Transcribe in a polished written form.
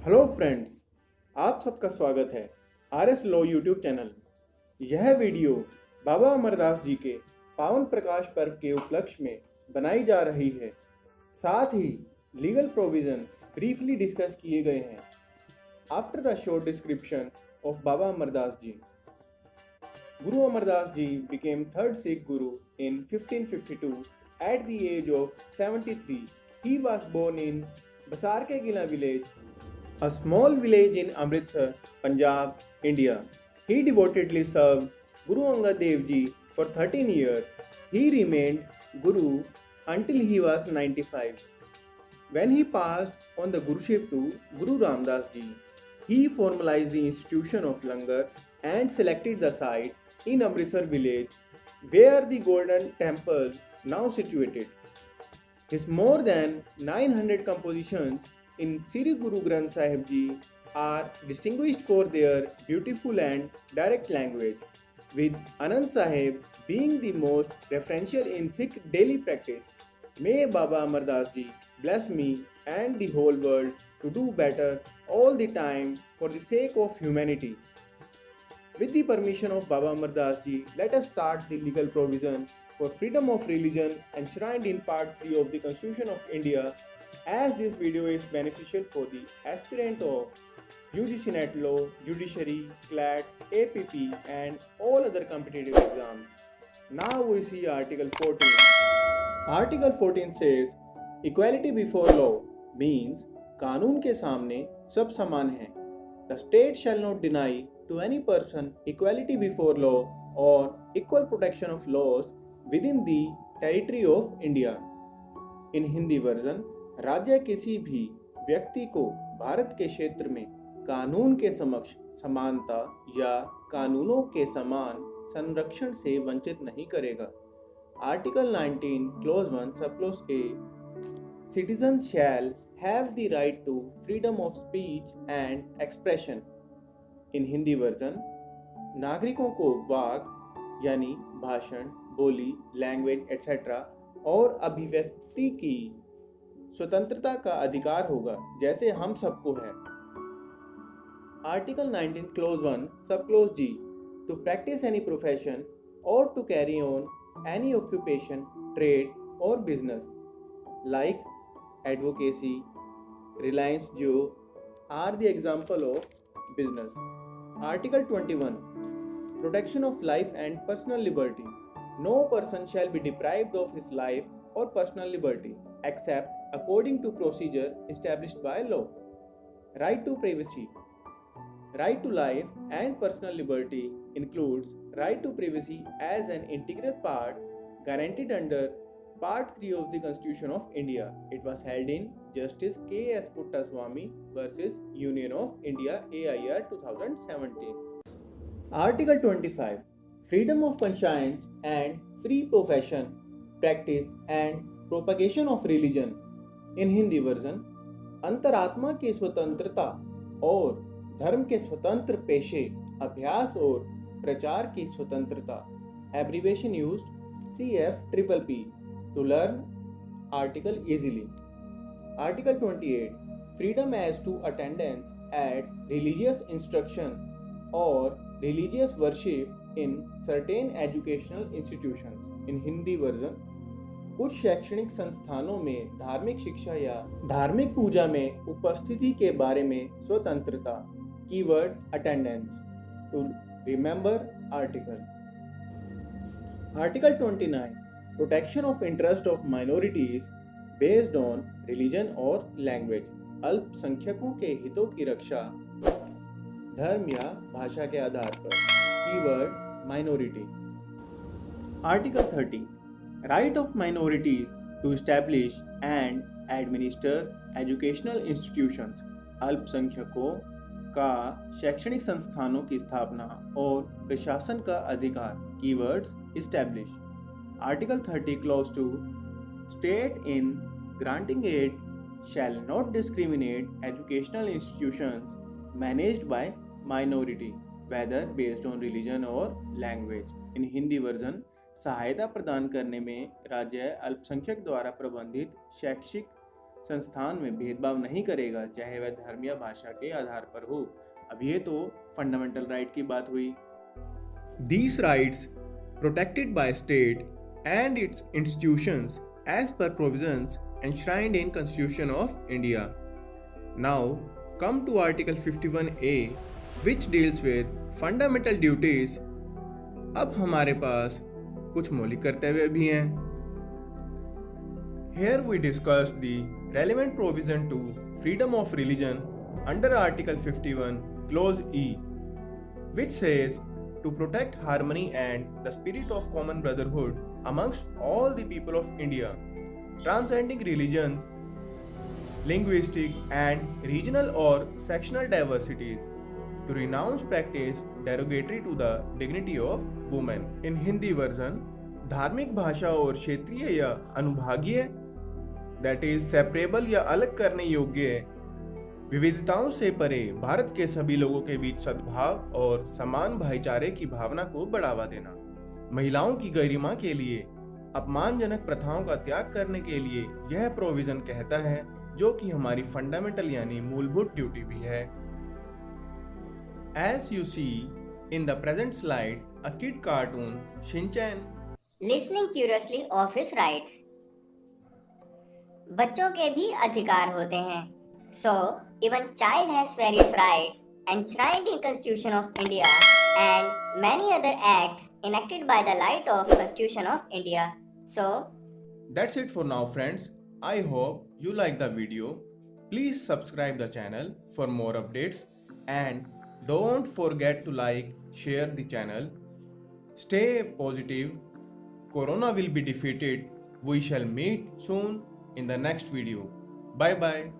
Hello friends, आप सबका स्वागत है R S law YouTube channel. यह वीडियो बाबा अमरदास जी के पावन प्रकाश पर्व के उपलक्ष्य में बनाई जा रही है। साथ ही लीगल प्रोविज़न ब्रीफली डिस्कस किए गए हैं। After the short description of Baba Amardas ji, Guru Amardas Ji became third Sikh Guru in 1552 at the age of 73. He was born in Basar Ke Gila village, a small village in Amritsar, Punjab, India. He devotedly served Guru Angad Dev Ji for 13 years. He remained Guru until he was 95. When he passed on the Guruship to Guru Ramdas Ji, he formalized the institution of Langar and selected the site in Amritsar village where the Golden Temple now situated. His more than 900 compositions in Sri Guru Granth Sahib Ji are distinguished for their beautiful and direct language, with Anand Sahib being the most referential in Sikh daily practice. May Baba Amardas Ji bless me and the whole world to do better all the time for the sake of humanity. With the permission of Baba Amardas Ji, let us start the legal provision for freedom of religion enshrined in Part 3 of the Constitution of India, as this video is beneficial for the aspirant of UGC Net Law, Judiciary, CLAT, APP and all other competitive exams. Now we see Article 14. Article 14 says, Equality before law means कानून के सामने सब समान हैं. The state shall not deny to any person equality before law or equal protection of laws within the territory of India. In Hindi version, राज्य किसी भी व्यक्ति को भारत के क्षेत्र में कानून के समक्ष समानता या कानूनों के समान संरक्षण से वंचित नहीं करेगा. Article 19, Clause 1, Subclause A. Citizens shall have the right to freedom of speech and expression. In Hindi version, नागरिकों को वाक यानी भाषण, बोली, लैंग्वेज एटसेट्रा और अभिव्यक्ति की स्वतंत्रता का अधिकार होगा जैसे हम सबको है. Article 19 clause 1 sub clause G. To practise any profession or to carry on any occupation, trade or business like advocacy, Reliance Jio are the example of business. Article 21. Protection of life and personal liberty. No person shall be deprived of his life or personal liberty except according to procedure established by law. Right to privacy. Right to life and personal liberty includes right to privacy as an integral part guaranteed under Part 3 of the Constitution of India. It was held in Justice K. S. Puttaswamy versus Union of India AIR 2017. Article 25. Freedom of conscience and free profession, practice and propagation of religion. In Hindi version, अंतरात्मा की स्वतंत्रता और धर्म के स्वतंत्र पेशे, अभ्यास और प्रचार की स्वतंत्रता. Abbreviation used CFPPP. To learn article easily. Article 28. Freedom as to attendance at religious instruction or religious worship in certain educational institutions. In Hindi version, कुछ शैक्षणिक संस्थानों में धार्मिक शिक्षा या धार्मिक पूजा में उपस्थिति के बारे में स्वतंत्रता. Keyword attendance. To remember article. Article 29. Protection of interest of minorities based on religion or language. अल्पसंख्यकों के हितों की रक्षा धर्म या भाषा के आधार पर. Keyword minority. Article 30. Right of minorities to establish and administer educational institutions. अल्पसंख्यकों का शैक्षणिक संस्थानों की स्थापना और प्रशासन का अधिकार. Keywords establish. Article 30 Clause 2. State in granting aid shall not discriminate educational institutions managed by minority, whether based on religion or language. In Hindi version, सहायता प्रदान करने में राज्य अल्पसंख्यक द्वारा प्रबंधित शैक्षिक संस्थान में भेदभाव नहीं करेगा, चाहे वह धर्म या भाषा के आधार पर हो। अब ये तो फंडामेंटल राइट की बात हुई। These rights protected by state and its institutions as per provisions enshrined in Constitution of India. Now come to Article 51A which deals with fundamental duties. अब हमारे पास कुछ मौलिक कर्तव्य भी हैं। Here we discuss the relevant provision to freedom of religion under Article 51 Clause E, which says to protect harmony and the spirit of common brotherhood amongst all the people of India, transcending religions, linguistic and regional or sectional diversities, to renounce practice derogatory to the dignity of women. In Hindi version, धार्मिक भाषा और क्षेत्रीय या अनुभागीय that is separable या अलग करने योग्य विविधताओं से परे भारत के सभी लोगों के बीच सद्भाव और समान भाईचारे की भावना को बढ़ावा देना, महिलाओं की गरिमा के लिए अपमानजनक प्रथाओं का त्याग करने के लिए यह प्रोविजन कहता है, जो कि हमारी फंडामेंटल यानी मूलभूत ड्यूटी भी है। As you see in the present slide, a kid cartoon, Shinchan, listening curiously of his rights. बच्चों के भी अधिकार होते हैं। So even child has various rights enshrined in Constitution of India and many other acts enacted by the light of Constitution of India. So that's it for now, friends. I hope you like the video. Please subscribe the channel for more updates and don't forget to like, share the channel. Stay positive. Corona will be defeated. We shall meet soon in the next video. Bye bye.